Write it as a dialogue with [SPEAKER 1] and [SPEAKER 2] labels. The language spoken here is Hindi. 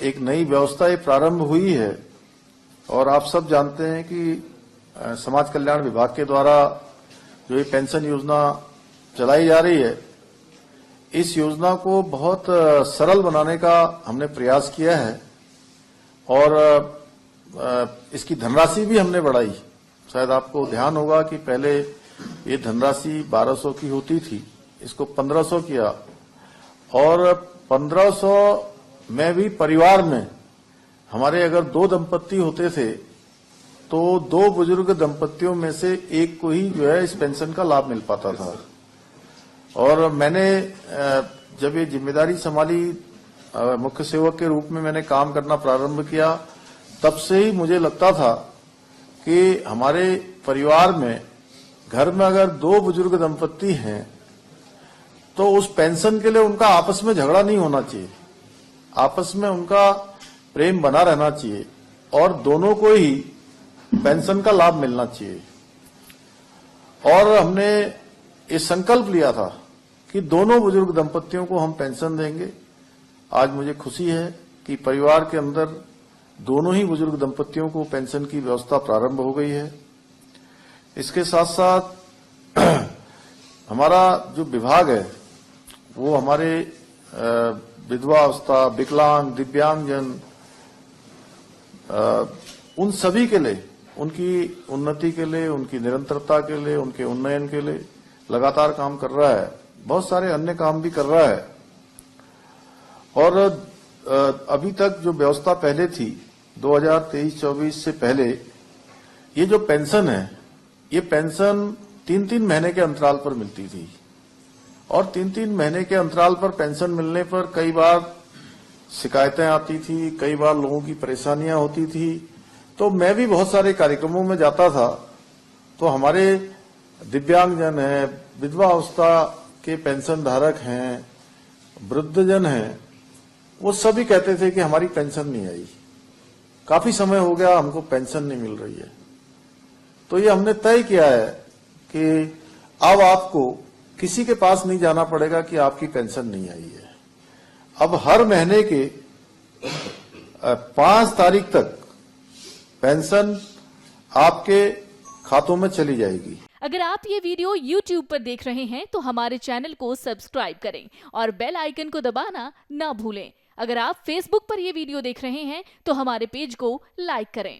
[SPEAKER 1] एक नई व्यवस्था ये प्रारंभ हुई है और आप सब जानते हैं कि समाज कल्याण विभाग के द्वारा जो ये पेंशन योजना चलाई जा रही है, इस योजना को बहुत सरल बनाने का हमने प्रयास किया है और इसकी धनराशि भी हमने बढ़ाई। शायद आपको ध्यान होगा कि पहले ये धनराशि 1200 की होती थी, इसको 1500 किया और 1500 में भी परिवार में हमारे अगर 2 दंपत्ति होते थे तो 2 बुजुर्ग दंपत्तियों में से एक को ही जो है इस पेंशन का लाभ मिल पाता था। और मैंने जब ये जिम्मेदारी संभाली, मुख्य सेवक के रूप में मैंने काम करना प्रारंभ किया, तब से ही मुझे लगता था कि हमारे परिवार में, घर में अगर 2 बुजुर्ग दंपत्ति हैं तो उस पेंशन के लिए उनका आपस में झगड़ा नहीं होना चाहिए, आपस में उनका प्रेम बना रहना चाहिए और दोनों को ही पेंशन का लाभ मिलना चाहिए। और हमने ये संकल्प लिया था कि दोनों बुजुर्ग दंपत्तियों को हम पेंशन देंगे। आज मुझे खुशी है कि परिवार के अंदर दोनों ही बुजुर्ग दंपत्तियों को पेंशन की व्यवस्था प्रारंभ हो गई है। इसके साथ साथ हमारा जो विभाग है वो हमारे विधवा अवस्था, विकलांग, दिव्यांगजन, उन सभी के लिए, उनकी उन्नति के लिए, उनकी निरंतरता के लिए, उनके उन्नयन के लिए लगातार काम कर रहा है। बहुत सारे अन्य काम भी कर रहा है। और अभी तक जो व्यवस्था पहले थी 2023-24 से पहले, ये जो पेंशन है, ये पेंशन 3-3 महीने के अंतराल पर मिलती थी और 3-3 महीने के अंतराल पर पेंशन मिलने पर कई बार शिकायतें आती थी, कई बार लोगों की परेशानियां होती थी। तो मैं भी बहुत सारे कार्यक्रमों में जाता था तो हमारे दिव्यांगजन हैं, विधवा अवस्था के पेंशन धारक हैं, वृद्धजन हैं, वो सभी कहते थे कि हमारी पेंशन नहीं आई, काफी समय हो गया हमको पेंशन नहीं मिल रही है। तो ये हमने तय किया है कि अब आपको किसी के पास नहीं जाना पड़ेगा कि आपकी पेंशन नहीं आई है। अब हर महीने के 5 तारीख तक पेंशन आपके खातों में चली जाएगी।
[SPEAKER 2] अगर आप ये वीडियो YouTube पर देख रहे हैं तो हमारे चैनल को सब्सक्राइब करें और बेल आइकन को दबाना ना भूलें। अगर आप Facebook पर ये वीडियो देख रहे हैं तो हमारे पेज को लाइक करें।